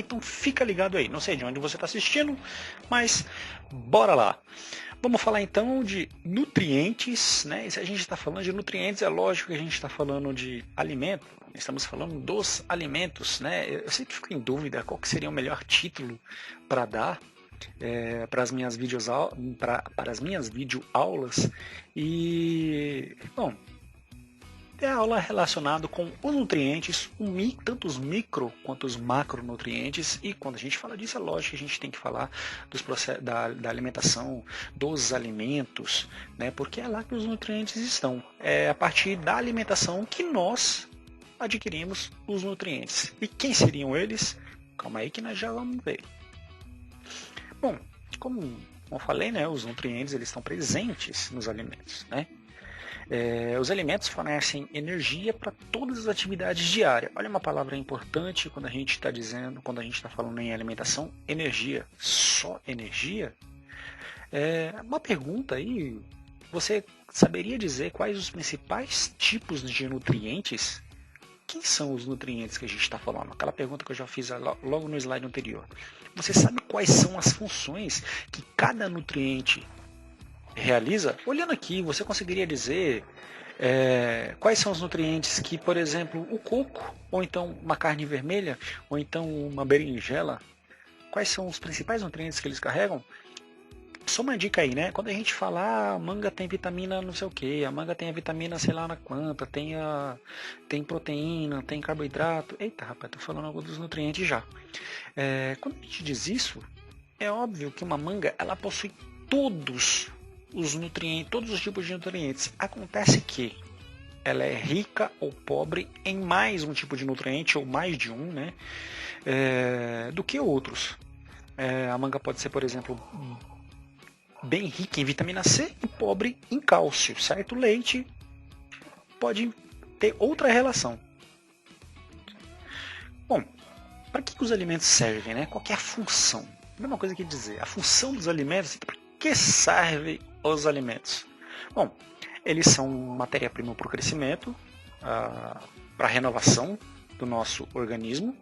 Então fica ligado aí, não sei de onde você está assistindo, mas bora lá. Vamos falar então de nutrientes, né? E se a gente está falando de nutrientes, é lógico que a gente está falando de alimento, estamos falando dos alimentos, né? Eu sempre fico em dúvida qual que seria o melhor título para dar para as minhas videoaulas e, bom, é a aula relacionada com os nutrientes, tanto os micro quanto os macronutrientes, e quando a gente fala disso, é lógico que a gente tem que falar da alimentação, dos alimentos, né? Porque é lá que os nutrientes estão. É a partir da alimentação que nós adquirimos os nutrientes. E quem seriam eles? Calma aí que nós já vamos ver. Bom, como eu falei, né, os nutrientes eles estão presentes nos alimentos, né? Os alimentos fornecem energia para todas as atividades diárias. Olha uma palavra importante quando a gente está falando em alimentação, energia. Só energia? Uma pergunta aí, você saberia dizer quais os principais tipos de nutrientes? Quem são os nutrientes que a gente está falando? Aquela pergunta que eu já fiz logo no slide anterior. Você sabe quais são as funções que cada nutriente realiza? Olhando aqui, você conseguiria dizer quais são os nutrientes que, por exemplo, o coco, ou então uma carne vermelha, ou então uma berinjela, quais são os principais nutrientes que eles carregam? Só uma dica aí, né? Quando a gente fala, a manga tem vitamina não sei o que, a manga tem a vitamina sei lá na quanta, tem proteína, tem carboidrato. Eita, rapaz, tô falando algo dos nutrientes já. Quando a gente diz isso, é óbvio que uma manga, ela possui todos os nutrientes, todos os tipos de nutrientes. Acontece que ela é rica ou pobre em mais um tipo de nutriente, ou mais de um, né? Do que outros. A manga pode ser, por exemplo, bem rica em vitamina C e pobre em cálcio, certo? O leite pode ter outra relação. Bom, para que os alimentos servem, né? Qual que é a função? Mesma coisa que dizer, a função dos alimentos, para que servem os alimentos? Bom, eles são matéria-prima para o crescimento, para a renovação do nosso organismo,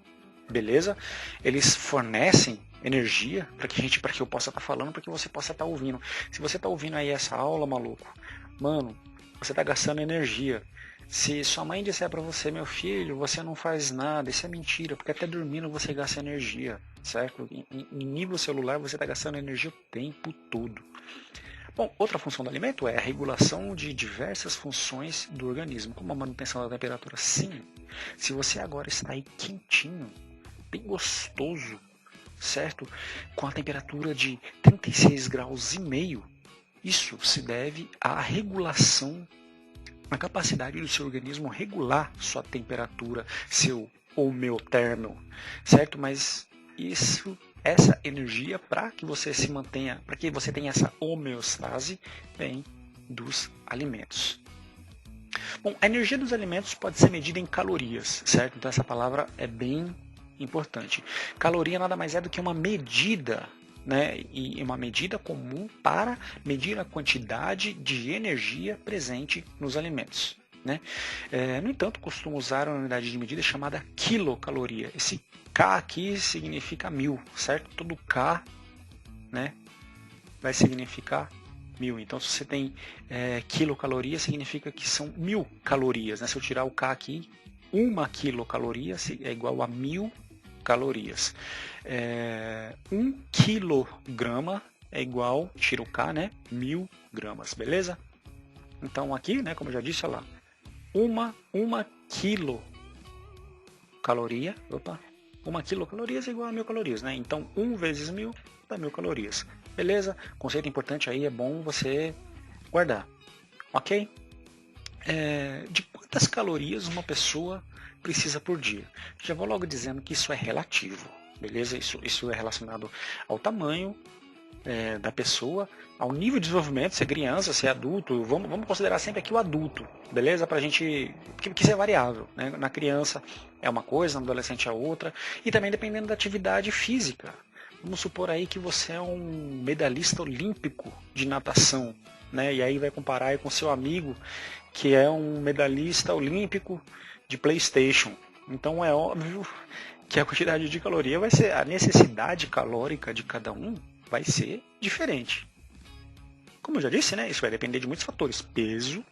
beleza? Eles fornecem energia para que eu possa estar falando, para que você possa estar ouvindo. Se você está ouvindo aí essa aula, maluco, mano, você está gastando energia. Se sua mãe disser para você, meu filho, você não faz nada, isso é mentira, porque até dormindo você gasta energia, certo? Em nível celular você está gastando energia o tempo todo. Bom, outra função do alimento é a regulação de diversas funções do organismo, como a manutenção da temperatura. Sim, se você agora está aí quentinho, bem gostoso, certo? Com a temperatura de 36 graus e meio, isso se deve à regulação, à capacidade do seu organismo regular sua temperatura, seu homeotermo, certo? Mas essa energia, para que você se mantenha, para que você tenha essa homeostase, vem dos alimentos. Bom, a energia dos alimentos pode ser medida em calorias, certo? Então essa palavra é bem importante. Caloria nada mais é do que uma medida, né? E uma medida comum para medir a quantidade de energia presente nos alimentos, né? No entanto, costumo usar uma unidade de medida chamada quilocaloria. Esse K aqui significa 1000, certo? Todo K, né, vai significar 1000. Então, se você tem quilocaloria, significa que são 1000 calorias, né? Se eu tirar o K aqui, uma quilocaloria é igual a 1000 calorias. 1 quilograma é igual, tira o K, né? 1000 gramas, beleza? Então aqui, né, como eu já disse, olha lá, uma quilocaloria, uma quilocaloria é igual a 1000 calorias, né? Então 1 vezes 1000 dá 1000 calorias, beleza? Conceito importante aí, é bom você guardar, ok? De quantas calorias uma pessoa precisa por dia? Já vou logo dizendo que isso é relativo, beleza? Isso é relacionado ao tamanho da pessoa, ao nível de desenvolvimento, se é criança, se é adulto, vamos considerar sempre aqui o adulto, beleza? Pra gente, porque isso é variável, né? Na criança é uma coisa, no adolescente é outra, e também dependendo da atividade física. Vamos supor aí que você é um medalhista olímpico de natação, né? E aí vai comparar aí com seu amigo que é um medalhista olímpico de PlayStation. Então é óbvio que a quantidade de caloria vai ser, a necessidade calórica de cada um vai ser diferente. Como eu já disse, né, isso vai depender de muitos fatores: peso,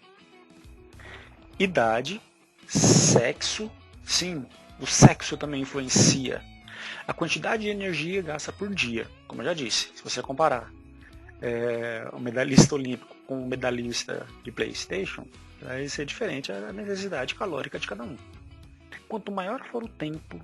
idade, sexo. Sim, o sexo também influencia. A quantidade de energia gasta por dia, como eu já disse. Se você comparar o medalhista olímpico com o medalhista de PlayStation, vai ser diferente a necessidade calórica de cada um. Quanto maior for o tempo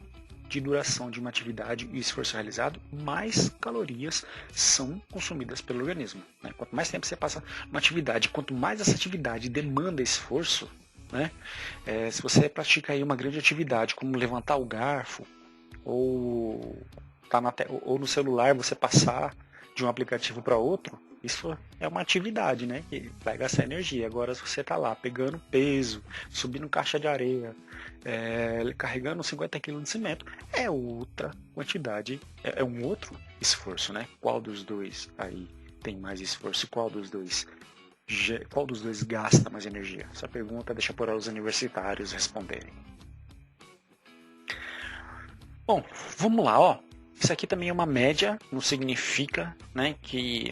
de duração de uma atividade e esforço realizado, mais calorias são consumidas pelo organismo, né? Quanto mais tempo você passa numa atividade, quanto mais essa atividade demanda esforço, né? Se você pratica aí uma grande atividade, como levantar o garfo, ou no celular você passar de um aplicativo para outro, isso é uma atividade, né, que vai gastar energia. Agora, se você está lá pegando peso, subindo caixa de areia, carregando 50 kg de cimento, é outra quantidade, é um outro esforço, né? Qual dos dois aí tem mais esforço? Qual dos dois gasta mais energia? Essa pergunta deixa para os universitários responderem. Bom, vamos lá, ó. Isso aqui também é uma média, não significa, né,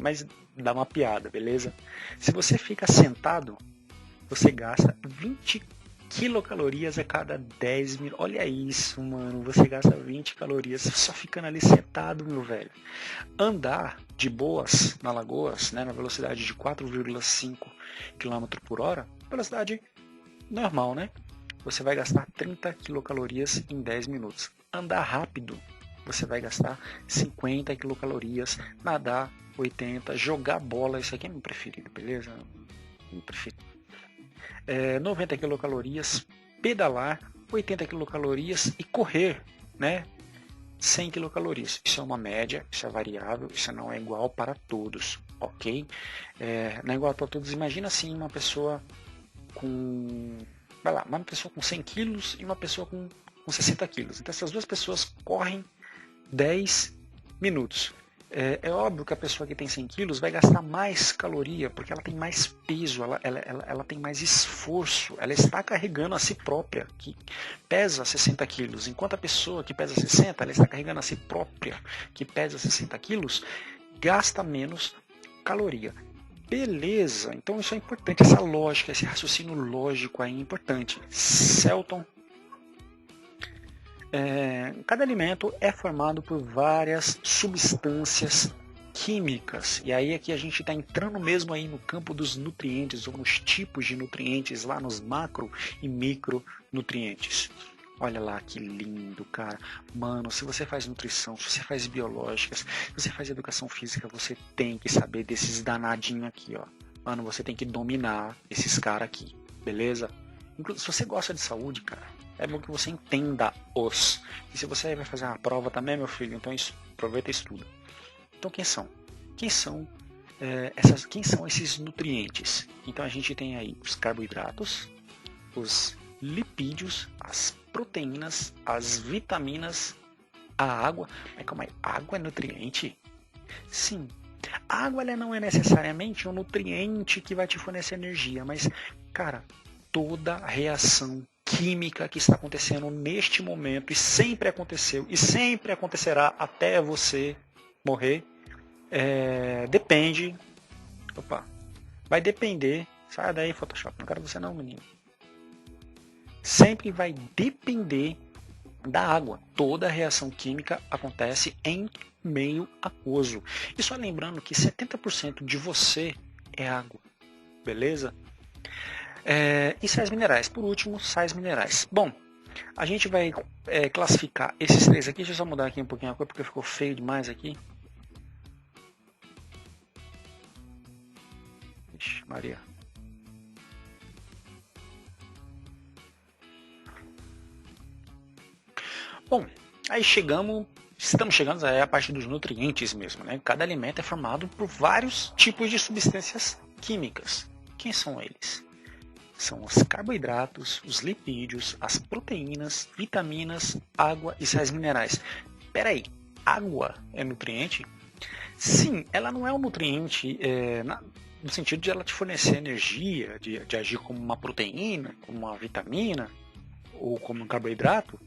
mas dá uma piada, beleza? Se você fica sentado, você gasta 20 quilocalorias a cada 10 minutos. Olha isso, mano, você gasta 20 calorias só ficando ali sentado, meu velho. Andar de boas na Lagoas, né, na velocidade de 4,5 km por hora, velocidade normal, né? Você vai gastar 30 quilocalorias em 10 minutos. Andar rápido, você vai gastar 50 quilocalorias, nadar 80, jogar bola, isso aqui é meu preferido, beleza? Meu preferido. 90 quilocalorias, pedalar 80 quilocalorias e correr, né? 100 quilocalorias. Isso é uma média, isso é variável, isso não é igual para todos, ok? Não é igual para todos. Imagina assim uma pessoa com... Vai lá, uma pessoa com 100 quilos e uma pessoa com 60 quilos. Então essas duas pessoas correm 10 minutos. É óbvio que a pessoa que tem 100 quilos vai gastar mais caloria, porque ela tem mais peso, ela tem mais esforço, ela está carregando a si própria, que pesa 60 quilos, enquanto a pessoa que pesa 60, ela está carregando a si própria, que pesa 60 quilos, gasta menos caloria. Beleza, então isso é importante, essa lógica, esse raciocínio lógico aí é importante. Celton. Cada alimento é formado por várias substâncias químicas. E aí aqui a gente está entrando mesmo aí no campo dos nutrientes, ou nos tipos de nutrientes, lá nos macro e micronutrientes. Olha lá que lindo, cara. Mano, se você faz nutrição, se você faz biológicas, se você faz educação física, você tem que saber desses danadinhos aqui, ó. Mano, você tem que dominar esses caras aqui, beleza? Inclusive, se você gosta de saúde, cara, é bom que você entenda os. E se você vai fazer uma prova também, meu filho, então aproveita e estuda. Então quem são? Quem são esses nutrientes? Então a gente tem aí os carboidratos, os lipídios, as proteínas, as vitaminas, a água. Mas calma aí, água é nutriente? Sim. A água ela não é necessariamente um nutriente que vai te fornecer energia, mas, cara, toda reação química que está acontecendo neste momento e sempre aconteceu e sempre acontecerá até você morrer, depende. Vai depender. Sai daí, Photoshop, não quero você não, menino. Sempre vai depender da água. Toda reação química acontece em meio aquoso. E só lembrando que 70% de você é água, beleza? E sais minerais. Por último, sais minerais. Bom, a gente vai classificar esses três aqui. Deixa eu só mudar aqui um pouquinho a cor, porque ficou feio demais aqui. Ixi, Maria. Bom, aí estamos chegando à parte dos nutrientes mesmo, né? Cada alimento é formado por vários tipos de substâncias químicas. Quem são eles? São os carboidratos, os lipídios, as proteínas, vitaminas, água e sais minerais. Peraí, água é nutriente? Sim, ela não é um nutriente no sentido de ela te fornecer energia, de agir como uma proteína, como uma vitamina ou como um carboidrato,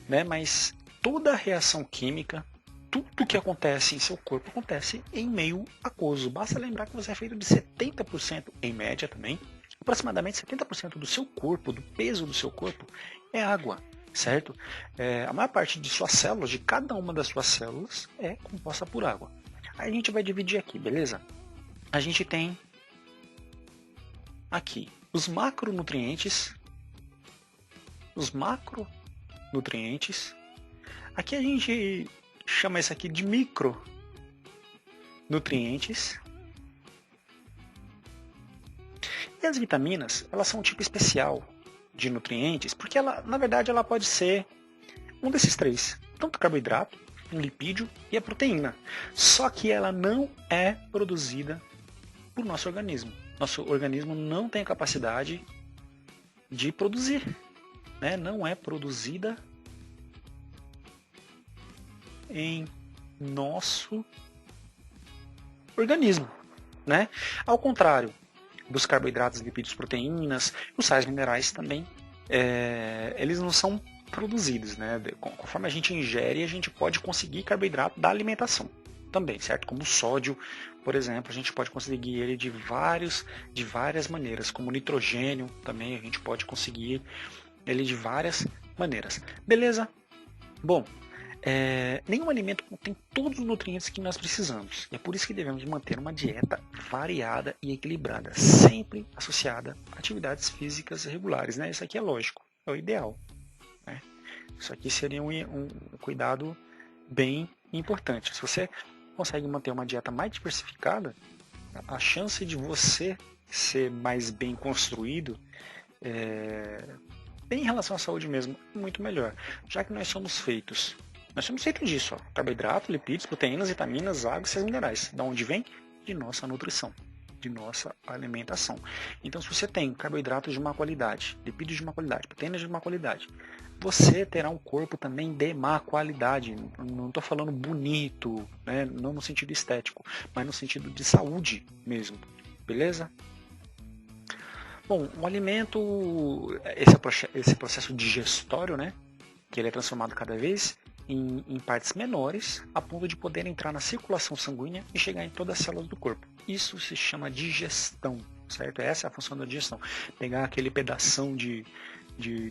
né? Mas toda reação química, tudo que acontece em seu corpo acontece em meio aquoso. Basta lembrar que você é feito de 70%, em média também, aproximadamente 70% do seu corpo, do peso do seu corpo, é água, certo? A maior parte de suas células, de cada uma das suas células, é composta por água. Aí a gente vai dividir aqui, beleza? A gente tem aqui os macronutrientes. Aqui a gente chama isso aqui de micronutrientes. E as vitaminas, elas são um tipo especial de nutrientes, porque ela, na verdade, ela pode ser um desses três, tanto carboidrato, um lipídio e a proteína. Só que ela não é produzida por nosso organismo. Nosso organismo não tem a capacidade de produzir, né? Não é produzida em nosso organismo, né? Ao contrário dos carboidratos, lipídios, proteínas, os sais minerais também, eles não são produzidos, né? Conforme a gente ingere, a gente pode conseguir carboidrato da alimentação também, certo? Como o sódio, por exemplo, a gente pode conseguir ele de várias maneiras, como o nitrogênio também, a gente pode conseguir ele de várias maneiras. Beleza? Bom, nenhum alimento contém todos os nutrientes que nós precisamos. E é por isso que devemos manter uma dieta variada e equilibrada, sempre associada a atividades físicas regulares, né? Isso aqui é lógico, é o ideal, né? Isso aqui seria um cuidado bem importante. Se você consegue manter uma dieta mais diversificada, a chance de você ser mais bem construído, em relação à saúde mesmo, é muito melhor. Já que nós somos feitos disso, ó, carboidrato, lipídios, proteínas, vitaminas, água e sais minerais. Da onde vem? De nossa nutrição, de nossa alimentação. Então, se você tem carboidratos de má qualidade, lipídios de má qualidade, proteínas de má qualidade, você terá um corpo também de má qualidade. Não estou falando bonito, né? Não no sentido estético, mas no sentido de saúde mesmo. Beleza? Bom, o alimento, esse processo digestório, né? Que ele é transformado cada vez em partes menores, a ponto de poder entrar na circulação sanguínea e chegar em todas as células do corpo. Isso se chama digestão, certo? Essa é a função da digestão. Pegar aquele pedação de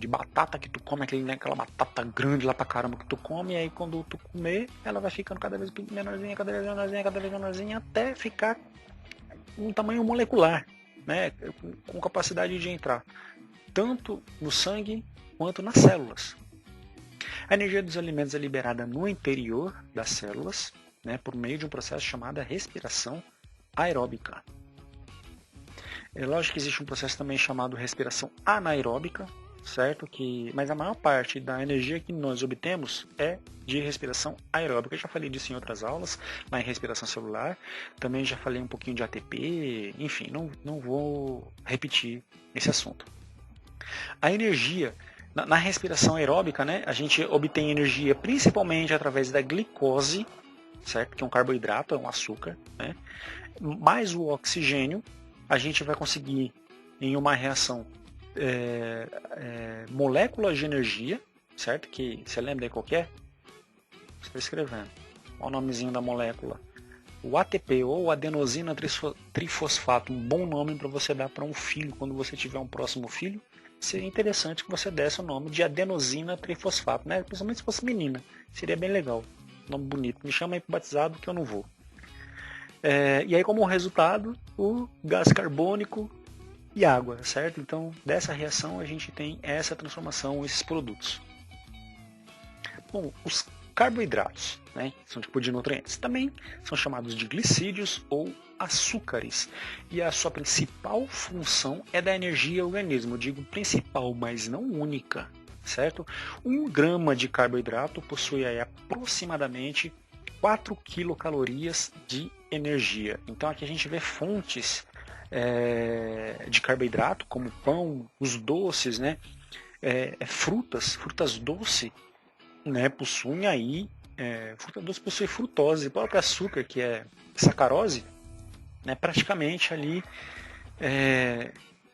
batata que tu come, aquela batata grande lá pra caramba que tu come, e aí quando tu comer, ela vai ficando cada vez menorzinha, cada vez menorzinha, cada vez menorzinha, até ficar um tamanho molecular, né? Com capacidade de entrar tanto no sangue quanto nas células. A energia dos alimentos é liberada no interior das células, né, por meio de um processo chamado respiração aeróbica. É lógico que existe um processo também chamado respiração anaeróbica, certo? Mas a maior parte da energia que nós obtemos é de respiração aeróbica. Eu já falei disso em outras aulas, lá em respiração celular. Também já falei um pouquinho de ATP, enfim, não vou repetir esse assunto. A energia na respiração aeróbica, né, a gente obtém energia principalmente através da glicose, certo? Que é um carboidrato, é um açúcar, né? Mais o oxigênio, a gente vai conseguir em uma reação moléculas de energia, certo? Que você lembra aí qual que é? Estou escrevendo. Olha o nomezinho da molécula. O ATP ou adenosina trifosfato, um bom nome para você dar para um filho quando você tiver um próximo filho. Seria interessante que você desse o nome de adenosina trifosfato, né? Principalmente se fosse menina, seria bem legal, nome bonito. Me chama aí para batizado que eu não vou. E aí, como resultado, o gás carbônico e água, certo? Então, dessa reação a gente tem essa transformação, esses produtos. Bom, os carboidratos, né, são tipo de nutrientes, também são chamados de glicídios ou açúcares. E a sua principal função é dar energia ao organismo. Eu digo principal, mas não única, certo? 1 grama de carboidrato possui aí aproximadamente 4 quilocalorias de energia. Então aqui a gente vê fontes de carboidrato, como pão, os doces, né? Frutas doces, né? Possuem aí, fruta doce possui frutose, o próprio açúcar, que é sacarose, né? Praticamente ali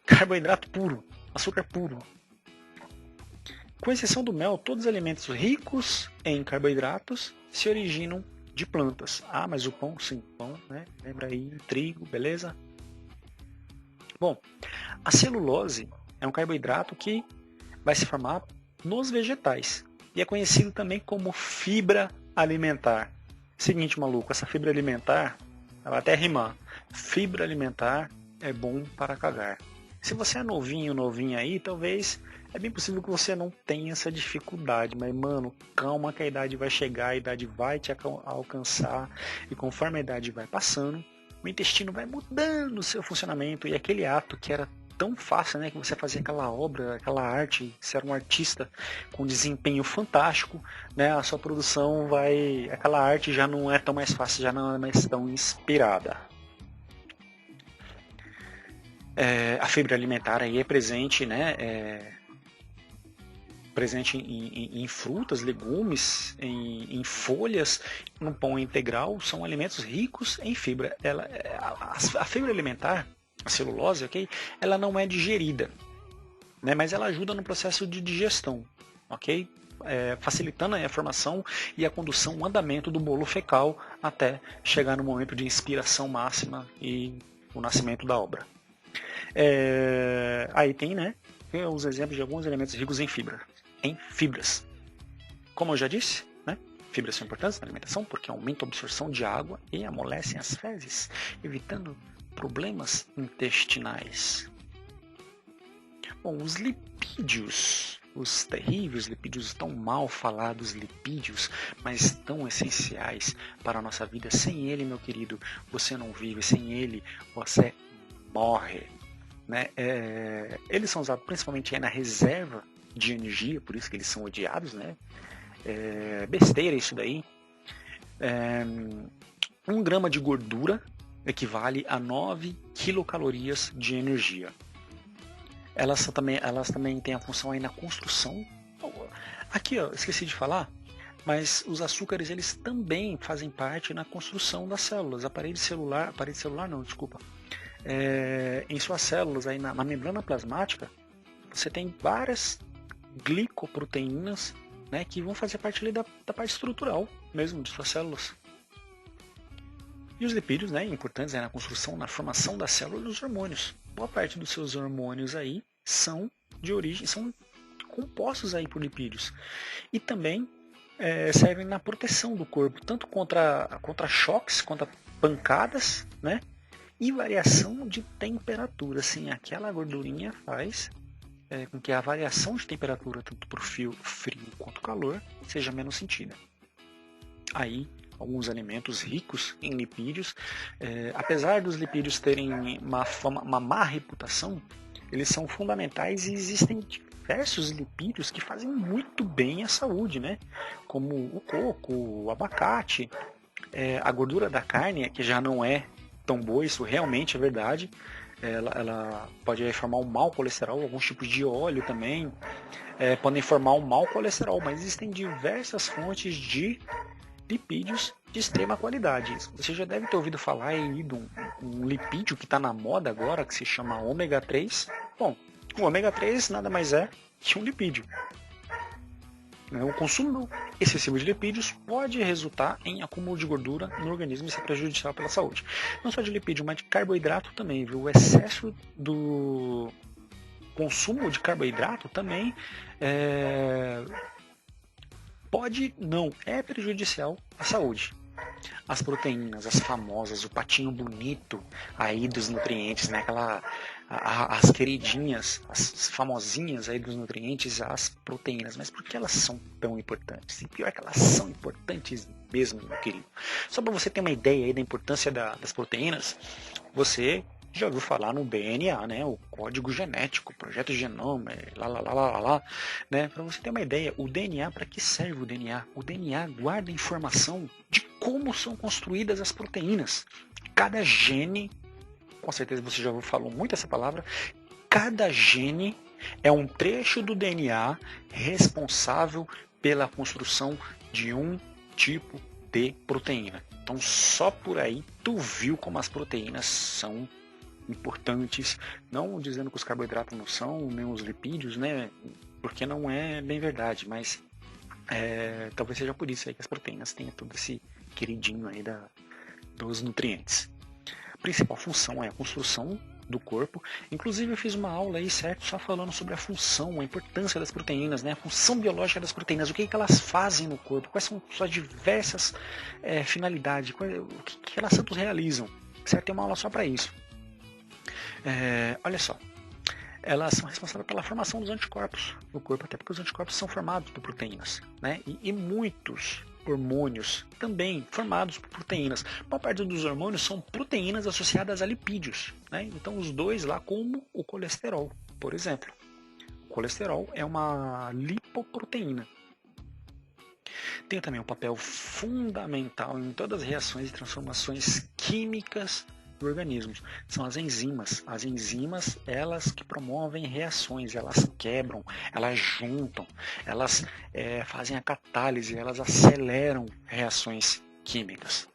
carboidrato puro, açúcar puro. Com exceção do mel, todos os alimentos ricos em carboidratos se originam de plantas. Ah, mas o pão, sim, pão, né? Lembra aí, trigo, beleza? Bom, a celulose é um carboidrato que vai se formar nos vegetais e é conhecido também como fibra alimentar. Seguinte, maluco, essa fibra alimentar, ela até rimar. Fibra alimentar é bom para cagar. Se você é novinha aí, talvez é bem possível que você não tenha essa dificuldade, mas mano, calma que a idade vai chegar, a idade vai te alcançar e conforme a idade vai passando, o intestino vai mudando o seu funcionamento e aquele ato que era tão fácil, né, que você fazia aquela obra, aquela arte, você era um artista com desempenho fantástico, né, a sua produção vai, aquela arte já não é tão mais fácil, já não é mais tão inspirada. A fibra alimentar aí é presente, né, presente em frutas, legumes, em folhas, no pão integral, são alimentos ricos em fibra. A fibra alimentar, a celulose, ok? Ela não é digerida, né, mas ela ajuda no processo de digestão, ok? Facilitando a formação e a condução, o andamento do bolo fecal até chegar no momento de inspiração máxima e o nascimento da obra. Aí tem, né, os exemplos de alguns elementos ricos em fibras. Como eu já disse, né, fibras são importantes na alimentação porque aumentam a absorção de água e amolecem as fezes, evitando problemas intestinais. Bom, os lipídios, os terríveis lipídios, tão mal falados lipídios, mas tão essenciais para a nossa vida. Sem ele, meu querido, você não vive. Sem ele, você morre. Né? Eles são usados principalmente aí na reserva de energia, por isso que eles são odiados, né? Besteira isso daí. 1 grama de gordura equivale a 9 quilocalorias de energia. Elas também têm a função aí na construção. Aqui, ó, esqueci de falar, mas os açúcares eles também fazem parte na construção das células. Em suas células, aí na membrana plasmática, você tem várias glicoproteínas, né, que vão fazer parte ali da parte estrutural mesmo de suas células. E os lipídios, né, importantes na construção, na formação da célula dos hormônios. Boa parte dos seus hormônios aí são compostos aí por lipídios. E também servem na proteção do corpo, tanto contra choques, contra pancadas, né? E variação de temperatura, assim, aquela gordurinha faz com que a variação de temperatura, tanto para o frio quanto calor, seja menos sentida. Aí, alguns alimentos ricos em lipídios, apesar dos lipídios terem uma má reputação, eles são fundamentais e existem diversos lipídios que fazem muito bem à saúde, né? Como o coco, o abacate, a gordura da carne, que já não é tão boa, isso realmente é verdade. Ela pode formar um mau colesterol, alguns tipos de óleo também podem formar um mau colesterol, mas existem diversas fontes de lipídios de extrema qualidade. Você já deve ter ouvido falar aí de um lipídio que está na moda agora, que se chama ômega 3. Bom, o ômega 3 nada mais é que um lipídio. O consumo excessivo de lipídios pode resultar em acúmulo de gordura no organismo e ser prejudicial pela saúde. Não só de lipídio, mas de carboidrato também, viu? O excesso do consumo de carboidrato também é prejudicial à saúde. As proteínas, as famosas, o patinho bonito aí dos nutrientes, né? As queridinhas, as famosinhas aí dos nutrientes, as proteínas. Mas por que elas são tão importantes? E pior que elas são importantes mesmo, meu querido. Só para você ter uma ideia aí da importância das proteínas, você já ouviu falar no DNA, né? O código genético, projeto genoma, né? Para você ter uma ideia, o DNA, para que serve o DNA? O DNA guarda informação de como são construídas as proteínas. Cada gene, com certeza você já falou muito essa palavra, cada gene é um trecho do DNA responsável pela construção de um tipo de proteína. Então só por aí tu viu como as proteínas são importantes, não dizendo que os carboidratos não são, nem os lipídios, né? porque não é bem verdade, mas talvez seja por isso aí que as proteínas têm todo esse queridinho aí dos nutrientes. A principal função é a construção do corpo. Inclusive eu fiz uma aula aí, certo, só falando sobre a função, a importância das proteínas, né, a função biológica das proteínas, o que elas fazem no corpo, quais são suas diversas finalidades, o que elas tanto realizam, certo? Tem uma aula só para isso. Olha só, elas são responsáveis pela formação dos anticorpos no corpo, até porque os anticorpos são formados por proteínas, né? E muitos hormônios também formados por proteínas. Uma parte dos hormônios são proteínas associadas a lipídios, né? Então os dois lá, como o colesterol, por exemplo. O colesterol é uma lipoproteína. Tem também um papel fundamental em todas as reações e transformações químicas do organismo. São as enzimas. As enzimas, elas que promovem reações, elas quebram, elas juntam, elas fazem a catálise, elas aceleram reações químicas.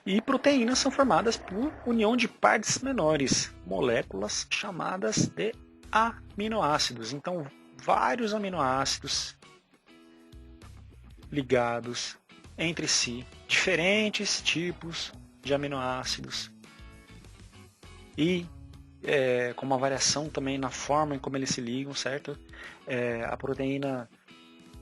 E proteínas são formadas por união de partes menores, moléculas chamadas de aminoácidos. Então, vários aminoácidos ligados entre si, diferentes tipos de aminoácidos e com uma variação também na forma em como eles se ligam, certo? A proteína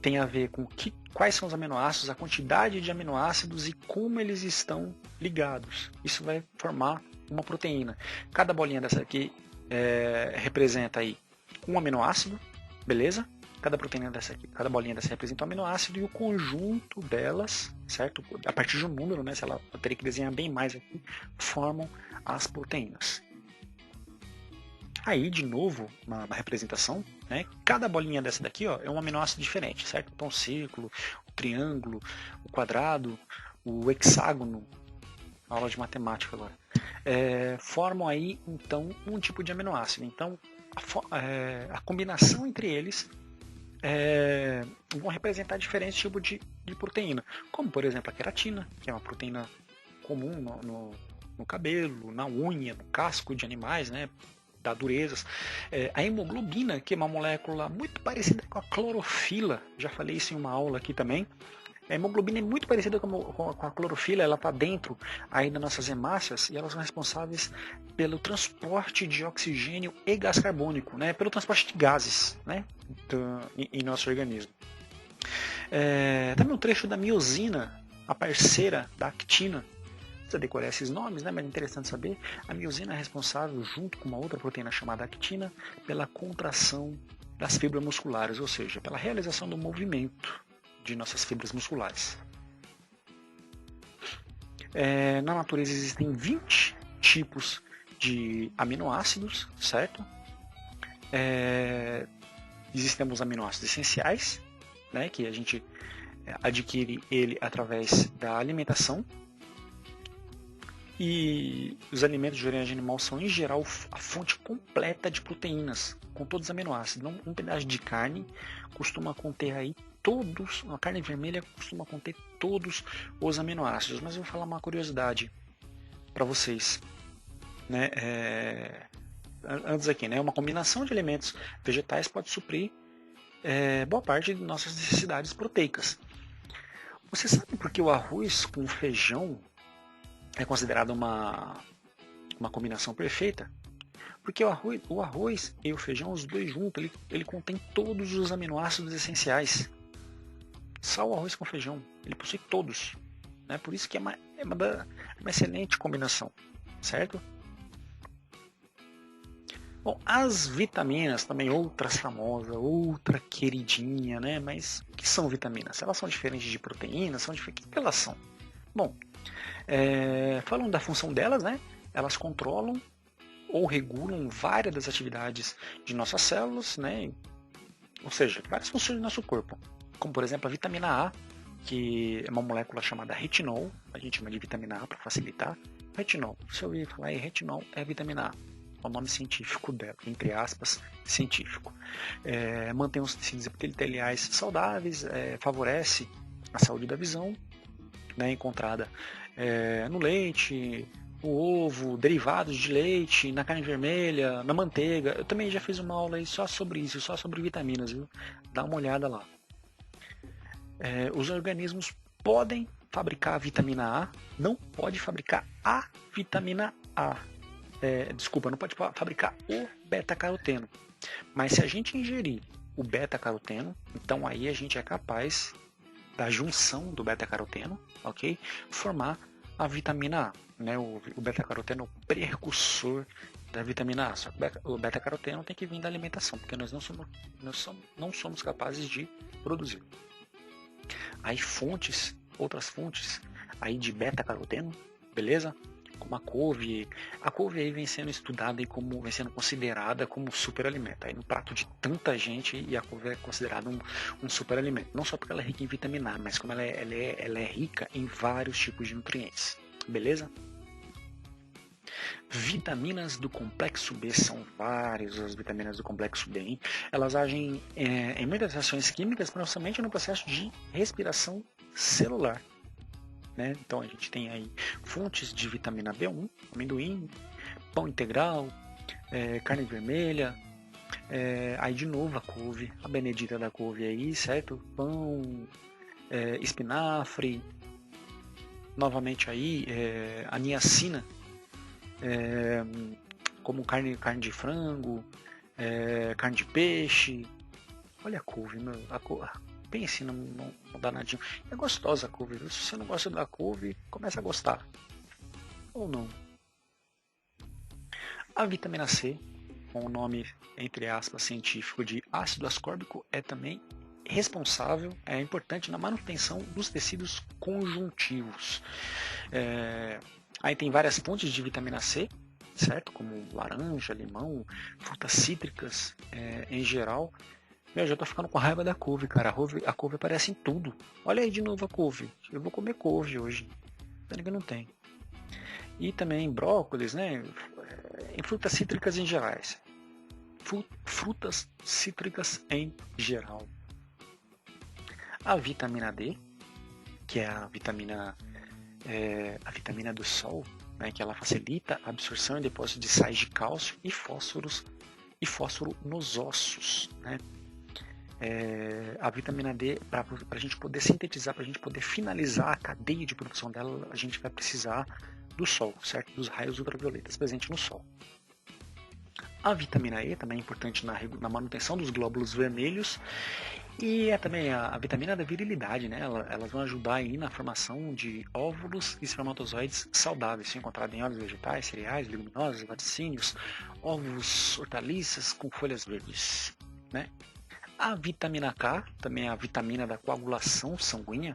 tem a ver com quais são os aminoácidos, a quantidade de aminoácidos e como eles estão ligados. Isso vai formar uma proteína. Cada bolinha dessa aqui representa aí um aminoácido, beleza? Cada proteína dessa aqui, cada bolinha dessa representa um aminoácido e o conjunto delas, certo? A partir de um número, né? Se ela eu teria que desenhar bem mais aqui, formam as proteínas. Aí, de novo, uma representação, né? Cada bolinha dessa daqui, ó, é um aminoácido diferente, certo? Então, o círculo, o triângulo, o quadrado, o hexágono, aula de matemática agora, formam aí, então, um tipo de aminoácido. Então, a combinação entre eles vão representar diferentes tipos de proteína, como por exemplo a queratina, que é uma proteína comum no cabelo, na unha, no casco de animais, né, da durezas. A hemoglobina, que é uma molécula muito parecida com a clorofila, já falei isso em uma aula aqui também. A hemoglobina é muito parecida com a clorofila, ela está dentro aí das nossas hemácias e elas são responsáveis pelo transporte de oxigênio e gás carbônico, né, pelo transporte de gases, né, em nosso organismo. Também um trecho da miosina, a parceira da actina. Não precisa decorar esses nomes, né, mas é interessante saber. A miosina é responsável, junto com uma outra proteína chamada actina, pela contração das fibras musculares, ou seja, pela realização do movimento de nossas fibras musculares. Na natureza existem 20 tipos de aminoácidos, certo? Existem os aminoácidos essenciais, né, que a gente adquire ele através da alimentação. E os alimentos de origem animal são, em geral, a fonte completa de proteínas, com todos os aminoácidos. Um pedaço de carne costuma conter aí todos, a carne vermelha costuma conter todos os aminoácidos. Mas eu vou falar uma curiosidade para vocês, né? Antes aqui, né? Uma combinação de alimentos vegetais pode suprir boa parte de nossas necessidades proteicas. Você sabe por que o arroz com feijão é considerado uma combinação perfeita? Porque o arroz e o feijão, os dois juntos, ele contém todos os aminoácidos essenciais. Só o arroz com feijão, ele possui todos, né? Por isso que é uma excelente combinação, certo? Bom, as vitaminas, também outra famosa, outra queridinha, né? Mas o que são vitaminas? Elas são diferentes de proteínas? O que elas são? Bom, falando da função delas, né? Elas controlam ou regulam várias das atividades de nossas células, né? Ou seja, várias funções do nosso corpo. Como, por exemplo, a vitamina A, que é uma molécula chamada retinol, a gente chama de vitamina A para facilitar. Retinol, se eu ouvir falar em retinol, é a vitamina A, é o nome científico dela, entre aspas, científico. Mantém os tecidos epiteliais saudáveis, favorece a saúde da visão, né, encontrada no leite, o ovo, derivados de leite, na carne vermelha, na manteiga. Eu também já fiz uma aula aí só sobre isso, só sobre vitaminas, viu? Dá uma olhada lá. Os organismos podem fabricar a vitamina A, não pode fabricar a vitamina A. Desculpa, não pode fabricar o beta-caroteno. Mas se a gente ingerir o beta-caroteno, então aí a gente é capaz da junção do beta-caroteno, ok? Formar a vitamina A. Né? O beta-caroteno é o precursor da vitamina A. Só que o beta-caroteno tem que vir da alimentação, porque nós não somos capazes de produzir. Aí outras fontes aí de beta-caroteno, beleza? Como a couve. A couve aí vem sendo estudada e vem sendo considerada como superalimento. Aí no prato de tanta gente, e a couve é considerada um superalimento. Não só porque ela é rica em vitamina A, mas como ela é rica em vários tipos de nutrientes. Beleza? Vitaminas do complexo B, são várias as vitaminas do complexo B. Hein? Elas agem em muitas reações químicas, principalmente no processo de respiração celular. Né? Então a gente tem aí fontes de vitamina B1, amendoim, pão integral, carne vermelha, aí de novo a couve, a benedita da couve aí, certo? Pão, espinafre, novamente aí a niacina, como carne de frango, carne de peixe. Olha a couve, meu, pense num danadinho. É gostosa a couve, viu? Se você não gosta da couve, começa a gostar. Ou não. A vitamina C, com o nome, entre aspas, científico de ácido ascórbico, é também responsável, é importante na manutenção dos tecidos conjuntivos. Aí tem várias fontes de vitamina C, certo? Como laranja, limão, frutas cítricas em geral. Eu já tô ficando com raiva da couve, cara. A couve aparece em tudo. Olha aí de novo a couve. Eu vou comer couve hoje. Pena que não tem. E também brócolis, né? Em frutas cítricas em gerais. Frutas cítricas em geral. A vitamina D, que é a vitamina do sol, né? Que ela facilita a absorção e depósito de sais de cálcio e fósforo nos ossos, né? A vitamina D, para a gente poder sintetizar, para a gente poder finalizar a cadeia de produção dela, a gente vai precisar do sol, certo? Dos raios ultravioletas presentes no sol. A vitamina E também é importante na manutenção dos glóbulos vermelhos e é também a vitamina da virilidade, né? Elas vão ajudar aí na formação de óvulos e espermatozoides saudáveis, encontrados em óleos vegetais, cereais, leguminosas, laticínios, ovos, hortaliças com folhas verdes, né? A vitamina K, também é a vitamina da coagulação sanguínea,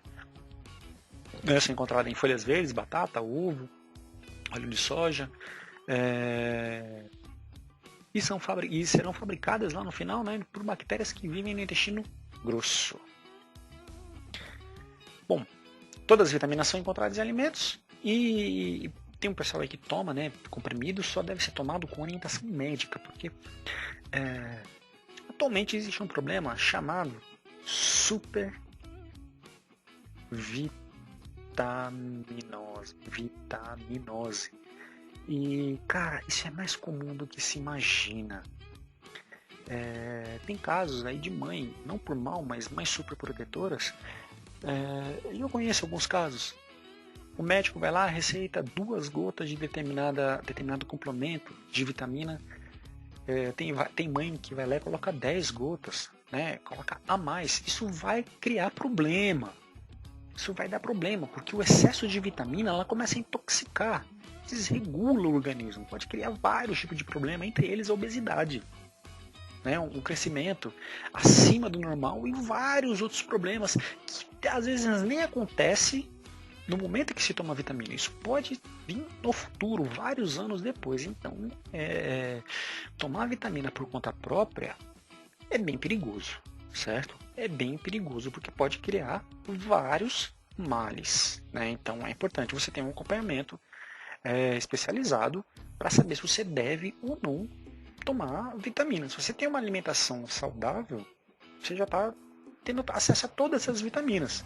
essa é encontrada em folhas verdes, batata, ovo, óleo de soja, e serão fabricadas lá no final, né, por bactérias que vivem no intestino grosso. Bom, todas as vitaminas são encontradas em alimentos e tem um pessoal aí que toma, né, comprimido, só deve ser tomado com orientação médica, porque atualmente existe um problema chamado supervitaminose. E, cara, isso é mais comum do que se imagina. Tem casos aí de mãe, não por mal, mas mães superprotetoras. Eu conheço alguns casos. O médico vai lá, receita 2 gotas de determinado complemento de vitamina. Tem mãe que vai lá e coloca 10 gotas, né? Coloca a mais. Isso vai criar problema. Isso vai dar problema, porque o excesso de vitamina ela começa a intoxicar, desregula o organismo, pode criar vários tipos de problema, entre eles a obesidade, né? Um crescimento acima do normal e vários outros problemas que às vezes nem acontece no momento que se toma vitamina. Isso pode vir no futuro, vários anos depois. Então, tomar vitamina por conta própria é bem perigoso, certo? É bem perigoso porque pode criar vários males, né? Então, é importante você ter um acompanhamento especializado para saber se você deve ou não tomar vitamina. Se você tem uma alimentação saudável, você já está tendo acesso a todas essas vitaminas.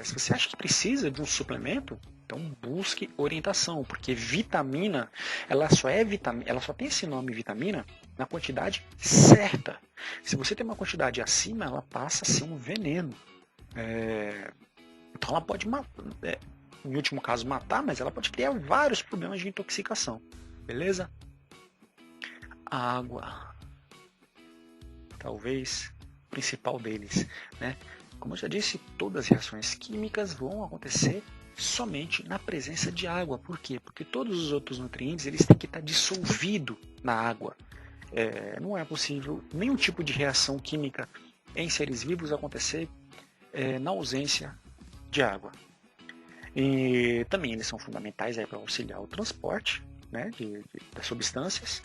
Se você acha que precisa de um suplemento, Então busque orientação, porque vitamina, ela só tem esse nome vitamina na quantidade certa. Se você tem uma quantidade acima, ela passa a ser um veneno. Então ela pode matar, em último caso matar, mas ela pode criar vários problemas de intoxicação. Beleza? A água, talvez o principal deles, né? Como eu já disse, todas as reações químicas vão acontecer somente na presença de água. Por quê? Porque todos os outros nutrientes eles têm que estar dissolvidos na água. Não é possível nenhum tipo de reação química em seres vivos acontecer na ausência de água. E também eles são fundamentais para auxiliar o transporte, né, das substâncias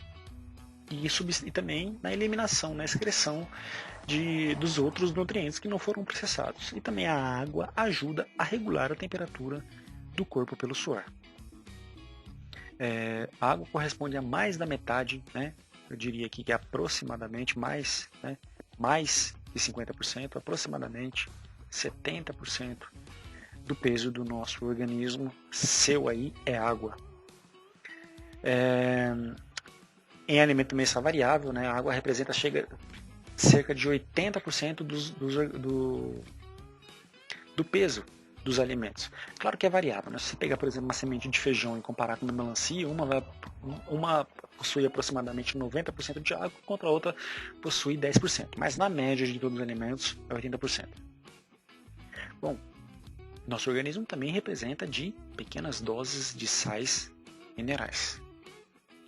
e também na eliminação, na excreção dos outros nutrientes que não foram processados. E também a água ajuda a regular a temperatura do corpo pelo suor. A água corresponde a mais da metade, né, eu diria aqui que é aproximadamente mais de 50%, aproximadamente 70% do peso do nosso organismo, seu aí, é água. Em alimento mensal variável, né, a água chega cerca de 80% do peso dos alimentos. Claro que é variável, né? Se você pegar, por exemplo, uma semente de feijão e comparar com uma melancia, uma possui aproximadamente 90% de água, enquanto a outra possui 10%. Mas na média de todos os alimentos é 80%. Bom, nosso organismo também representa de pequenas doses de sais minerais.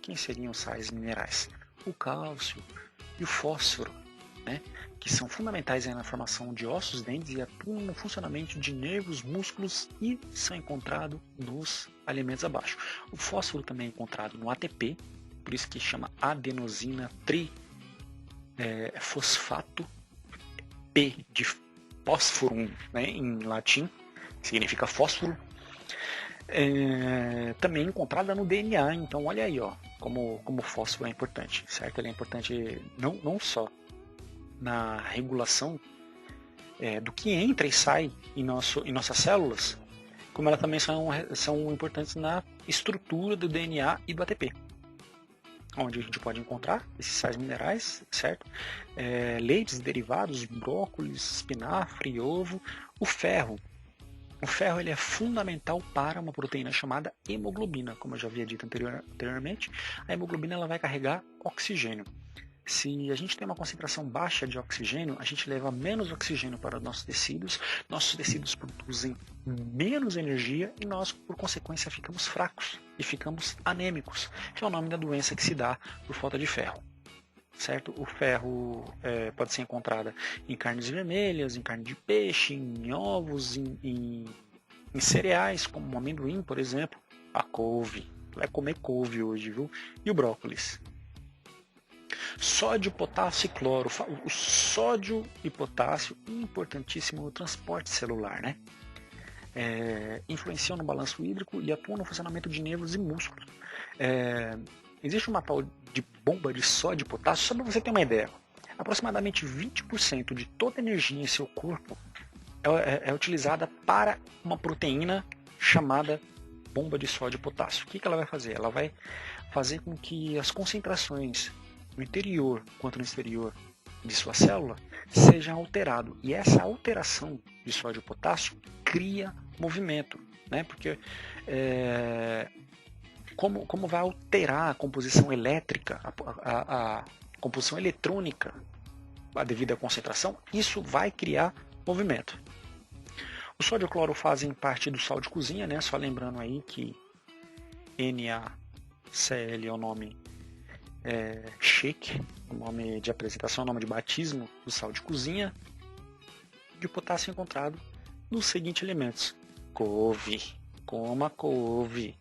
Quem seriam sais minerais? O cálcio e o fósforo, né? Que são fundamentais na formação de ossos, dentes e atuam no funcionamento de nervos, músculos e são encontrados nos alimentos abaixo. O fósforo também é encontrado no ATP, por isso que chama adenosina fosfato, P de fósforo, né, em latim, que significa fósforo. Também encontrada no DNA, então olha aí, ó, como o fósforo é importante, certo? Ele é importante não só na regulação do que entra e sai em nossas células, como elas também são importantes na estrutura do DNA e do ATP, onde a gente pode encontrar esses sais minerais, certo? Leites derivados, brócolis, espinafre, ovo, o ferro. O ferro ele é fundamental para uma proteína chamada hemoglobina, como eu já havia dito anteriormente. A hemoglobina ela vai carregar oxigênio. Se a gente tem uma concentração baixa de oxigênio, a gente leva menos oxigênio para os nossos tecidos produzem menos energia e nós, por consequência, ficamos fracos e ficamos anêmicos, que é o nome da doença que se dá por falta de ferro. Certo? O ferro pode ser encontrado em carnes vermelhas, em carne de peixe, em ovos, em cereais, como o amendoim, por exemplo, a couve. Vai comer couve hoje, viu? E o brócolis. Sódio, potássio e cloro. O sódio e potássio, importantíssimo no transporte celular, né? Influenciam no balanço hídrico e atuam no funcionamento de nervos e músculos. Existe uma tal de bomba de sódio e potássio, só para você ter uma ideia. Aproximadamente 20% de toda a energia em seu corpo é utilizada para uma proteína chamada bomba de sódio e potássio. O que ela vai fazer? Ela vai fazer com que as concentrações no interior quanto no exterior de sua célula sejam alteradas. E essa alteração de sódio e potássio cria movimento, né? Porque como vai alterar a composição elétrica, a composição eletrônica devido à concentração, isso vai criar movimento. O sódio e o cloro fazem parte do sal de cozinha, né? Só lembrando aí que NaCl é o nome shake, o nome de apresentação, o nome de batismo do sal de cozinha. E o potássio é encontrado nos seguintes elementos: couve, coma couve.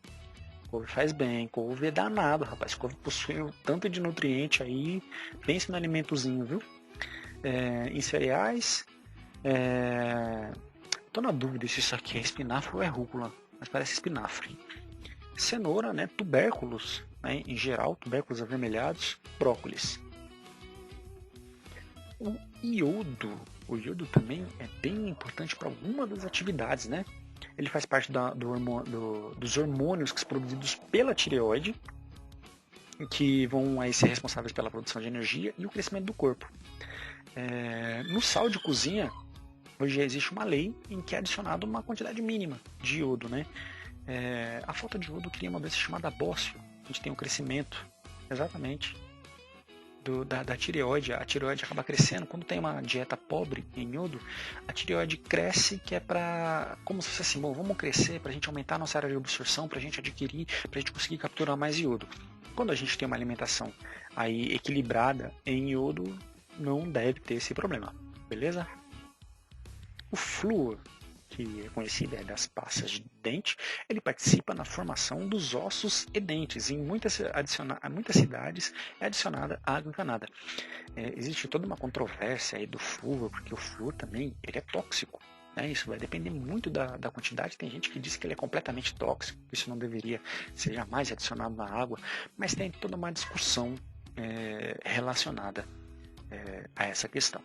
Couve faz bem, couve é danado, rapaz. Couve possui um tanto de nutriente aí, pense no alimentozinho, viu? Em cereais, tô na dúvida se isso aqui é espinafre ou é rúcula, mas parece espinafre. Cenoura, né? Tubérculos, né? Em geral, tubérculos avermelhados, brócolis. O iodo também é bem importante para alguma das atividades, né? Ele faz parte dos hormônios que são produzidos pela tireoide, que vão aí ser responsáveis pela produção de energia e o crescimento do corpo. No sal de cozinha, hoje existe uma lei em que é adicionada uma quantidade mínima de iodo, né? A falta de iodo cria uma doença chamada bócio. A gente tem um crescimento, exatamente, da tireoide. A tireoide acaba crescendo. Quando tem uma dieta pobre em iodo, a tireoide cresce, que é para, como se fosse assim, bom, vamos crescer para a gente aumentar a nossa área de absorção, para a gente adquirir, para a gente conseguir capturar mais iodo. Quando a gente tem uma alimentação aí equilibrada em iodo, não deve ter esse problema, beleza? O flúor, que é conhecido das pastas de dente, ele participa na formação dos ossos e dentes. Em muitas cidades é adicionada água encanada. Existe toda uma controvérsia aí do flúor, porque o flúor também ele é tóxico. Isso vai depender muito da quantidade. Tem gente que diz que ele é completamente tóxico, que isso não deveria ser jamais adicionado na água, mas tem toda uma discussão relacionada a essa questão.